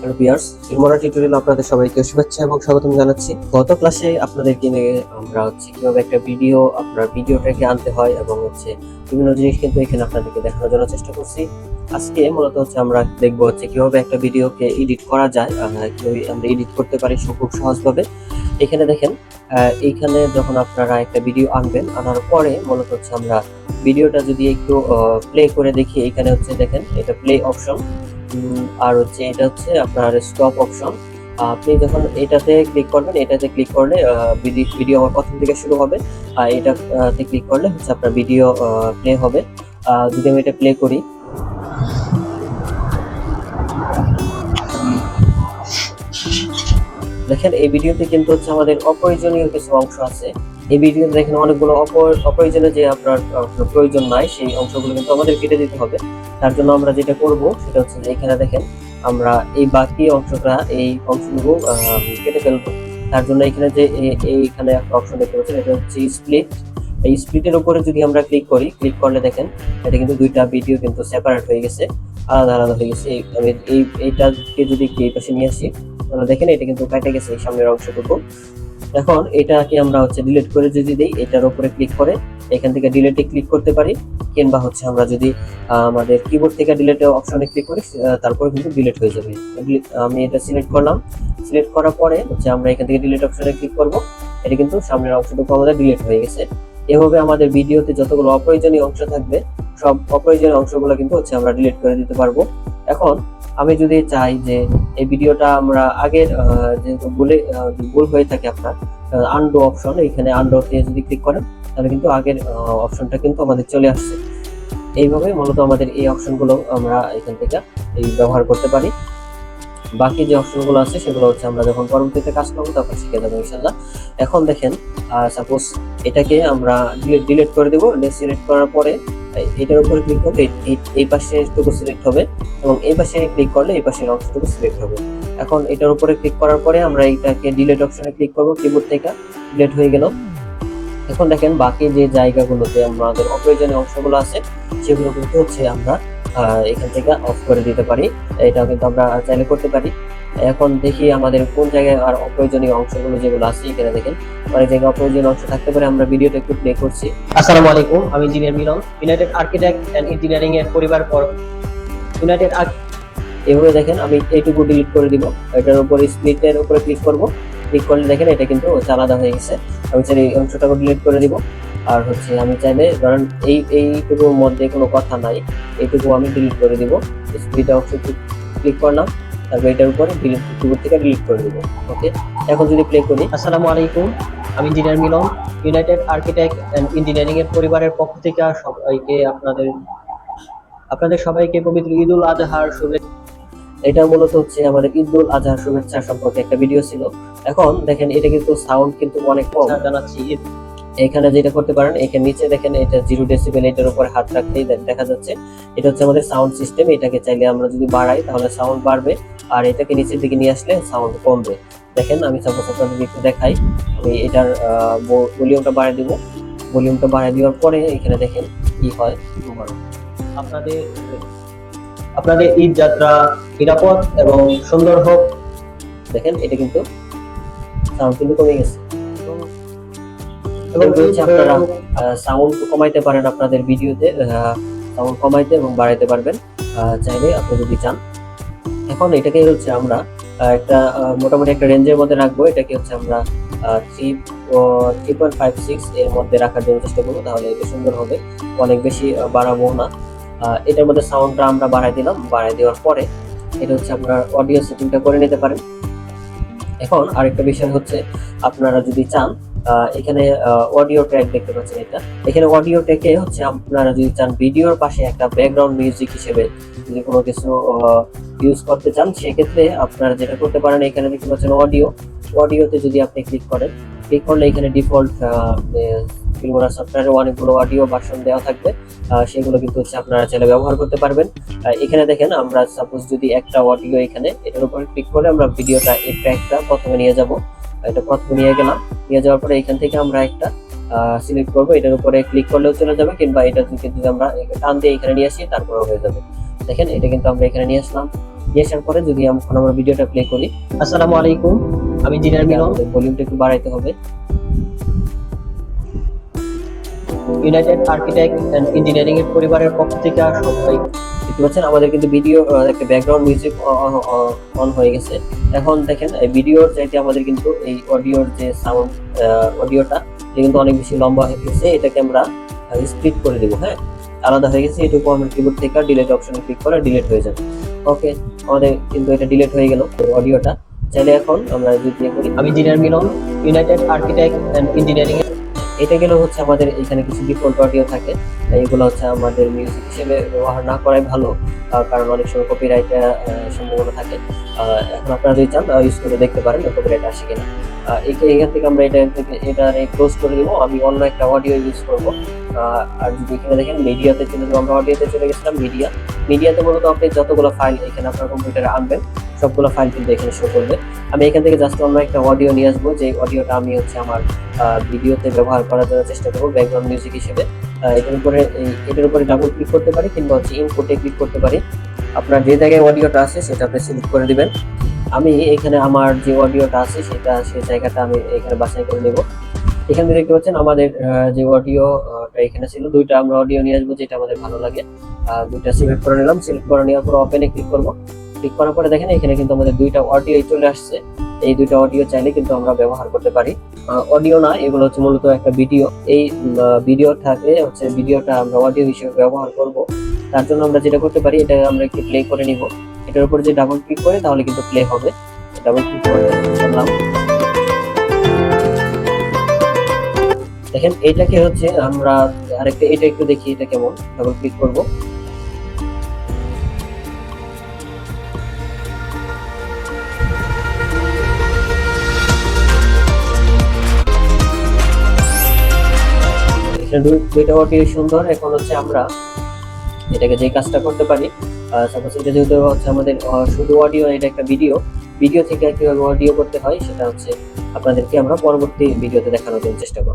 Hello viewers, Filmora টিউটোরিয়ালে আপনাদের সবাইকে শুভেচ্ছা এবং স্বাগতম জানাচ্ছি। গত ক্লাসে আপনাদেরকে নিয়ে আমরা কিভাবে একটা ভিডিওটাকে আনতে হয় এবং বিভিন্ন জিনিস কিন্তু এখানে আপনাদেরকে দেখানোর জন্য চেষ্টা করছি। আজকে মূলত আমরা দেখবো কিভাবে একটা ভিডিওকে এডিট করা যায়, কিভাবে আমরা এডিট করতে পারি খুব সহজভাবে। এখানে দেখেন, এইখানে যখন আপনারা একটা ভিডিও আনবেন, আনার পরে মূলত আমরা ভিডিওটা যদি একটু প্লে করে দেখি, এখানে দেখেন এটা প্লে অপশন, আর এটা আপনার স্টপ অপশন। আপনি যখন এটাতে ক্লিক করবেন, এটাতে ক্লিক করলে ভিডিও আমার প্রথম থেকে শুরু হবে, আর এটাতে ক্লিক করলে আপনার ভিডিও প্লে হবে। যদি আমি এটা প্লে করি, দেখেন এই ভিডিওতে কিন্তু আমাদের অপ্রয়োজনীয় কিছু অংশ আছে। এই ভিডিওতে দেখেন অনেকগুলো অপ্রয়োজনীয় যে আপনার প্রয়োজন নাই, সেই অংশগুলো কিন্তু আমাদের কেটে দিতে হবে। তার জন্য আমরা যেটা করব সেটা যে এখানে দেখেন আমরা এই বাকি অংশগুলো কেটে ফেলবো। তার জন্য এখানে এইখানে একটা অপশন দেখতে পাচ্ছেন, এটা স্প্লিট। এই স্প্লিটের উপরে যদি আমরা ক্লিক করলে দেখেন এটা কিন্তু দুইটা ভিডিও কিন্তু সেপারেট হয়ে গেছে, আলাদা আলাদা হয়ে গেছে। আমি এইটাকে যদি এই পাশে নিয়ে আসি, দেখেন এটা কিন্তু কেটে গেছে এই সামনের অংশটুকু। এখন এটাকে আমরা ডিলিট করে যদি দেই, এটার উপরে ক্লিক করে এখান থেকে ডিলিটে ক্লিক করতে পারি, কিংবা আমরা যদি আমাদের কিবোর্ড থেকে ডিলিট অপশনে ক্লিক করি, তারপরে কিন্তু ডিলিট হয়ে যাবে। আমি এটা সিলেক্ট করলাম, সিলেক্ট করার পরে আমরা এখান থেকে ডিলিট অপশনে ক্লিক করব। এটা কিন্তু সামনের অংশটুকু আমাদের ডিলিট হয়ে গেছে। এভাবে আমাদের ভিডিওতে যতগুলো অপ্রয়োজনীয় অংশ থাকবে, সব অপ্রয়োজনীয় অংশগুলো কিন্তু আমরা ডিলিট করে দিতে পারবো। এখন আমি যদি চাই যে এই ভিডিওটা আমরা আগের যেহেতু ভুল হয়ে থাকে আপনার আনডু অপশন, এখানে আনডুতে যদি ক্লিক করেন তাহলে কিন্তু আগের অপশনটা কিন্তু আমাদের চলে আসছে। এইভাবে মূলত আমাদের এই অপশনগুলো আমরা এখান থেকে ব্যবহার করতে পারি। বাকি যে অপশনগুলো আছে সেগুলো আমরা যখন পরবর্তীতে কাজ করবো তখন শিখে যাবো ইনশাআল্লাহ। এখন দেখেন, সাপোজ এটাকে আমরা ডিলিট করে দেবো। সিলেক্ট করার পরে এটার উপরে ক্লিক করলে এই পাশেরটুকু সিলেক্ট হবে, এবং এই পাশে ক্লিক করলে এই পাশের অংশটুকু সিলেক্ট হবে। এখন এটার উপরে ক্লিক করার পরে আমরা এটাকে ডিলিট অপশনে ক্লিক করবো, কিবোর্ড থেকে ডিলিট হয়ে গেল। এখন দেখেন বাকি যে জায়গাগুলোতে আমাদের অপ্রয়োজনীয় অংশগুলো আছে সেগুলো কিন্তু আমরা এখান থেকে অফ করে দিতে পারি। এটা কিন্তু আমরা চাইলে করতে পারি। এখন দেখি আমাদের কোন জায়গায় আর অপ্রয়োজনীয় অংশগুলো যেগুলো আছে, এখানে দেখেন অনেক জায়গায় অপ্রয়োজনীয় অংশ থাকতে পারে। আমরা ভিডিওটা একটু প্লে করছি। আসসালামু আলাইকুম, আমি engineer Milan, united architect and engineering এর পরিবার এভাবে দেখেন আমি এইটুকু ডিলিট করে দিব। এটার উপরে স্প্লিটের উপরে ক্লিক করব, ক্লিক করলে দেখেন এটা কিন্তু আলাদা হয়ে গেছে। আমি চাইলে এই অংশটাকে ডিলিট করে দিব। আর আমি চাইলে ধরেন এইটুকুর মধ্যে কোনো কথা নাই, এইটুকু আমি ডিলিট করে দিব। স্প্লিট অপশন ক্লিক করলাম, তারপর এটার উপরে কিবোর্ড থেকে ডিলিট করে দিব। ওকে, এখন যদি প্লে করি। আসসালামু আলাইকুম, আমি engineer Milan, united architect and engineering এর পরিবারের পক্ষ থেকে আপনাদের সবাইকে পবিত্র ঈদুল আজহার শুভেচ্ছা। এটা মূলত আমাদের ঈদুল আজহার শুভেচ্ছা সম্পর্কে একটা ভিডিও ছিল। এখন দেখেন এটা কিন্তু সাউন্ড কিন্তু অনেক কম জানাচ্ছি। এখানে যেটা করতে পারেন, এখানে নিচে দেখেন এটা 0 ডেসিবেল, এটার উপরে হাত রাখলেই দেখা যাচ্ছে এটা আমাদের সাউন্ড সিস্টেম। এটাকে চাইলে আমরা যদি বাড়াই তাহলে সাউন্ড বাড়বে, আর এটাকে নিচের দিকে নিয়ে আসলে সাউন্ড কমবে। দেখেন আমি সাপোজ আপনাদের একটু দেখাই, আমি এটার ভলিউমটা বাড়িয়ে দিব। ভলিউমটা বাড়িয়ে দেওয়ার পরে এখানে দেখেন কি হয়। আপনাদের ঈদ যাত্রা নিরাপদ এবং সুন্দর হোক। দেখেন এটা কিন্তু সাউন্ড কিন্তু কমে গেছে। এবং আপনারা সাউন্ড কমাইতে পারেন আপনাদের ভিডিওতে, সাউন্ড কমাইতে এবং বাড়াইতে পারবেন চাইলে আপনি যদি চান। এখন এটাকে আমরা একটা মোটামুটি একটা রেঞ্জের মধ্যে রাখবো। এটাকে আমরা 3.56 এর মধ্যে রাখার জন্য চেষ্টা করবো, তাহলে এটা সুন্দর হবে। অনেক বেশি বাড়াবো না। এটার মধ্যে সাউন্ডটা আমরা বাড়াই দিলাম। বাড়াই দেওয়ার পরে এটা আপনারা অডিও সেটিংটা করে নিতে পারেন। এখন আরেকটা বিষয় আপনারা যদি চান, এখানে অডিও ট্র্যাক দেখতে পাচ্ছেন। এখানে অডিও ট্র্যাকে আপনারা যদি চান ভিডিওর পাশে একটা ব্যাকগ্রাউন্ড মিউজিক হিসেবে যদি কোনো কিছু ইউজ করতে চান, সেক্ষেত্রে আপনারা যেটা করতে পারেন, এখানে দেখতে পাচ্ছেন অডিওতে যদি আপনি ক্লিক করলে এখানে ডিফল্ট ফিল্মোরা সফটওয়্যারে অনেকগুলো অডিও ভার্সন দেওয়া থাকবে, সেগুলো কিন্তু আপনারা চাইলে ব্যবহার করতে পারবেন। এখানে দেখেন আমরা সাপোজ যদি একটা অডিও এটার উপরে ক্লিক করে আমরা ভিডিওটা এই ট্র্যাকটা প্রথমে নিয়ে যাব। এটা প্রথমে নিয়ে গেলাম। নিয়ে যাওয়ার পরে এখান থেকে আমরা একটা সিলেক্ট করবো। এটার উপরে ক্লিক করলেও চলে যাবে, কিংবা এটা যদি আমরা টান দিয়ে এখানে নিয়ে আসি তারপরে হয়ে যাবে। দেখেন এটা কিন্তু আমরা এখানে নিয়ে আসলাম। নিয়ে আসার পরে যদি এখন আমরা ভিডিওটা প্লে করি, আসসালামু আলাইকুম, আমি ইঞ্জিনিয়ার মিলন। ভলিউমটা একটু বাড়াইতে হবে। ইউনাইটেড আর্কিটেক্ট অ্যান্ড ইঞ্জিনিয়ারিং এর পরিবারের পক্ষ থেকে সবাই দেখতে পাচ্ছেন আমাদের কিন্তু ভিডিও একটা ব্যাকগ্রাউন্ড মিউজিক অন হয়ে গেছে। এখন দেখেন এই ভিডিওর চাইতে আমাদের কিন্তু এই অডিওর যে সাউন্ড অডিওটা এটা কিন্তু অনেক বেশি লম্বা হয়ে গেছে। এটাকে আমরা স্প্লিট করে দিব। হ্যাঁ, আলাদা হয়ে গেছে। এটুকু আমরা কিবোর্ড থেকে ডিলিট অপশনে ক্লিক করে ডিলিট হয়ে যাবে। ওকে, আমাদের কিন্তু এটা ডিলিট হয়ে গেল অডিওটা। চাইলে এখন আমরা যদি প্লে করি, আমি engineer Milan, united architect and engineering এর এটা গেলে হচ্ছে আমাদের এখানে কিছু ডিফল্ট অডিও থাকে, এগুলো হচ্ছে আমাদের মিউজিক হিসেবে ব্যবহার না করাই ভালো, কারণ অনেক সময় কপিরাইটের সম্ভাবনা থাকে। এখন আপনারা যদি চান ইউজ করে দেখতে পারেন কপিরাইট আসে কিনা। এখান থেকে আমরা এটা ক্লোজ করে দিব। আমি অন্য একটা অডিও ইউজ করব। আর যদি এখানে দেখেন মিডিয়াতে চলে যাবো, আমরা অডিওতে চলে গেছিলাম। মিডিয়াতে মূলত আপনি যতগুলো ফাইল এখানে আপনার কম্পিউটারে আনবেন সবগুলো ফাইল কিন্তু এখানে শো করবে। আমি এখান থেকে জাস্ট অন্য একটা অডিও নিয়ে আসবো, যে অডিওটা আমি হচ্ছে আমার ভিডিওতে ব্যবহার করার জন্য চেষ্টা করবো ব্যাকগ্রাউন্ড মিউজিক হিসেবে। এটার উপরে ডাবল ক্লিক করতে পারি কিংবা হচ্ছে ইনপুটে ক্লিক করতে পারি। আপনার যে জায়গায় অডিওটা আছে সেটা আপনি সিলেক্ট করে দিবেন। আমি এখানে আমার যে অডিওটা আছে সেই জায়গাটা আমি এখানে বাছাই করে নেব। এখানে দেখতে পাচ্ছেন আমাদের যে অডিওটা এখানে ছিল, দুইটা আমরা অডিও নিয়ে আসবো যেটা আমাদের ভালো লাগে। দুইটা সিলেক্ট করে নিলাম। সিলেক্ট করে নেওয়ার পর ওপেনে ক্লিক করবো। ক্লিক করার পরে দেখেন এখানে কিন্তু আমাদের দুইটা অডিও চলে আসছে। এই দুইটা অডিও চাইলে কিন্তু আমরা ব্যবহার করতে পারি। অডিও না, এগুলো হচ্ছে মূলত একটা ভিডিও। এই ভিডিও থাকে হচ্ছে ভিডিওটা আমরা অডিও হিসেবে ব্যবহার করব। তার জন্য আমরা যেটা করতে পারি, এটা আমরা একটু প্লে করে নিব। এটার উপর যে ডাবল ক্লিক করে তাহলে কিন্তু প্লে হবে। ডাবল ক্লিক করলাম। দেখেন এটাকে হচ্ছে আমরা আরেকটা এটা একটু দেখি এটা কেমন। ডাবল ক্লিক করব। দুইটা অডিও সুন্দর। এখন হচ্ছে আমরা এটাকে যে কাজটা করতে পারি, সাপোজ এটা যেহেতু হচ্ছে আমাদের শুধু অডিও, এটা একটা ভিডিও থেকে কিভাবে অডিও করতে হয় সেটা হচ্ছে আপনাদেরকে আমরা পরবর্তী ভিডিওতে দেখানোর জন্য চেষ্টা করব।